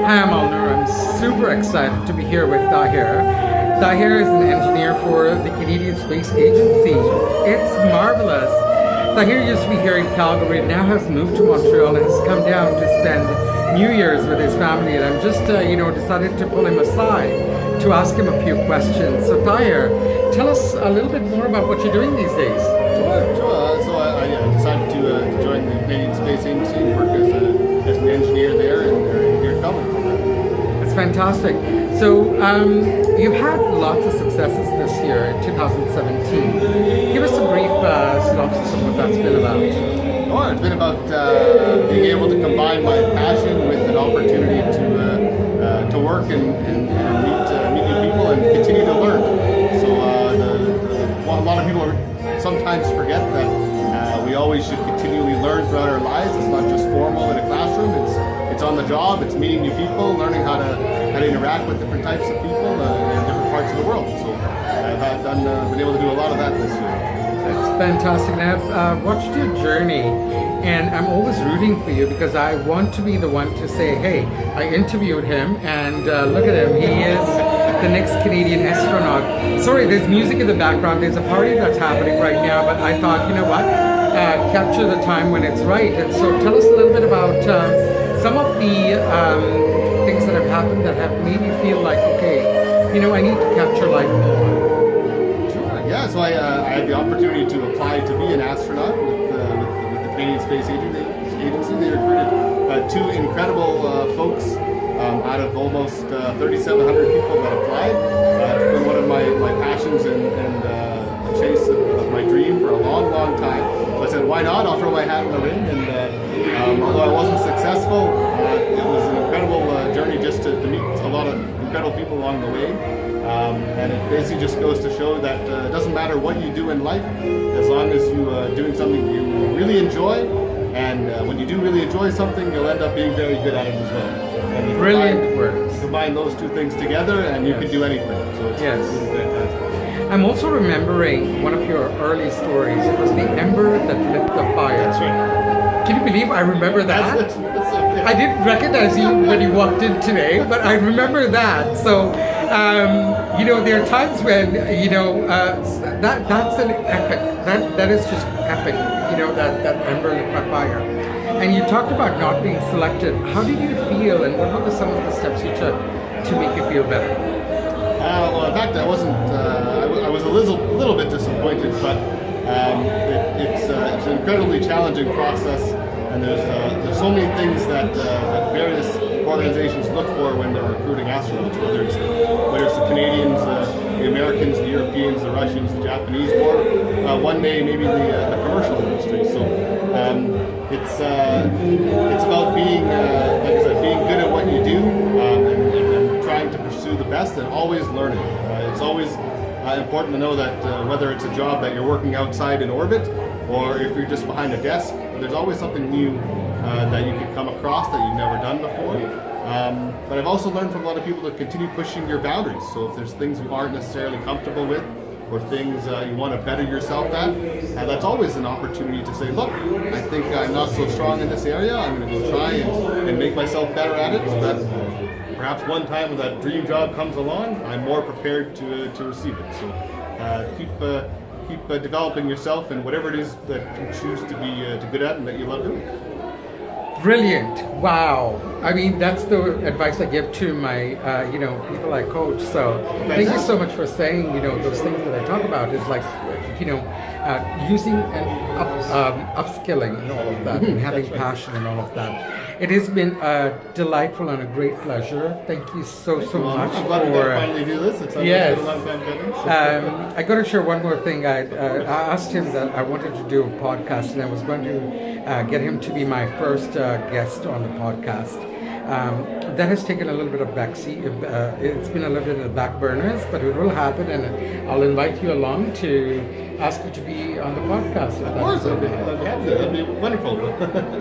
Hi, I'm Alnur. I'm super excited to be here with Tahir. Tahir is an engineer for the Canadian Space Agency. It's marvelous. Tahir used to be here in Calgary, now has moved to Montreal and has come down to spend New Year's with his family. And I'm just, decided to pull him aside to ask him a few questions. So Tahir, tell us a little bit more about what you're doing these days. Sure. So I decided to join the Canadian Space Agency and work as an engineer there and here in Calgary. That's fantastic. So you've had lots of successes this year in 2017. Give us a brief synopsis of what that's been about. Oh, it's been about being able to combine my passion with an opportunity to work and meet new people and continue to learn. So a lot of people sometimes forget that we always should continually learn throughout our lives. It's not just formal in a classroom. It's on the job. It's meeting new people, learning how to interact with different types of people in different parts of the world. So I've been able to do a lot of that this year. That's fantastic. And I've watched your journey, and I'm always rooting for you because I want to be the one to say, hey, I interviewed him, and look at him. He is the next Canadian astronaut. Sorry, there's music in the background. There's a party that's happening right now, but I thought, you know what? Capture the time when it's right. And so tell us a little bit about some of the things that have happened that have made you feel like, okay, I need to capture life more. Yeah, so I had the opportunity to apply to be an astronaut with the Canadian Space Agency. They recruited two incredible folks out of almost 3,700 people that applied. It's been one of my passions and the chase of my dream for a long, long time. So I said, why not? I'll throw my hat in the ring. And although I wasn't successful, it was an incredible journey just to meet a lot of incredible people along the way. And it basically just goes to show that it doesn't matter what you do in life, as long as you're doing something you really enjoy. And when you do really enjoy something, you'll end up being very good at it as well. And Brilliant words. Combine those two things together, and you can do anything. So it's really fantastic. I'm also remembering one of your early stories. It was the ember that lit the fire. That's right. Can you believe I remember that? I didn't recognize you when you walked in today, but I remember that. So, there are times when, that's an epic. That is just epic, that ember lit my fire. And you talked about not being selected. How did you feel, and what were some of the steps you took to make you feel better? Well, in fact, I wasn't. I was a little bit disappointed, but it's an incredibly challenging process, and there's so many things that various organizations look for when they're recruiting astronauts, whether it's the Canadians, the Americans, the Europeans, the Russians, the Japanese, or one day maybe the commercial industry. So it's about being, like I said, being good at what you do and trying to pursue the best and always learning. It's always important to know that whether it's a job that you're working outside in orbit or if you're just behind a desk, there's always something new that you can come across that you've never done before. But I've also learned from a lot of people to continue pushing your boundaries. So if there's things you aren't necessarily comfortable with or things you want to better yourself at, that's always an opportunity to say, look, I think I'm not so strong in this area. I'm going to go try and make myself better at it so that perhaps one time when that dream job comes along, I'm more prepared to receive it. So keep developing yourself in whatever it is that you choose to be good at and that you love doing. Brilliant! Wow. I mean, that's the advice I give to my, people I coach. So thank you so much for saying, those things that I talk about is like, using and upskilling and all of that, and having passion and all of that. It has been delightful and a great pleasure. Thank you so much I'm glad we finally do this. It's yes. been a long time coming. I got to share one more thing. I asked him that I wanted to do a podcast, and I was going to get him to be my first guest on the podcast. That has taken a little bit of backseat. It's been a little bit of the back burners, but it will happen, and I'll invite you along to ask you to be on the podcast. Of course, that'd be wonderful.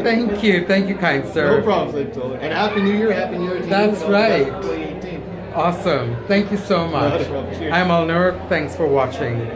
Thank you, kind sir. No problem, and Happy New Year, Happy New Year to you. That's right. 2018. Awesome. Thank you so much. No problem. Cheers. I'm Alnur. Thanks for watching.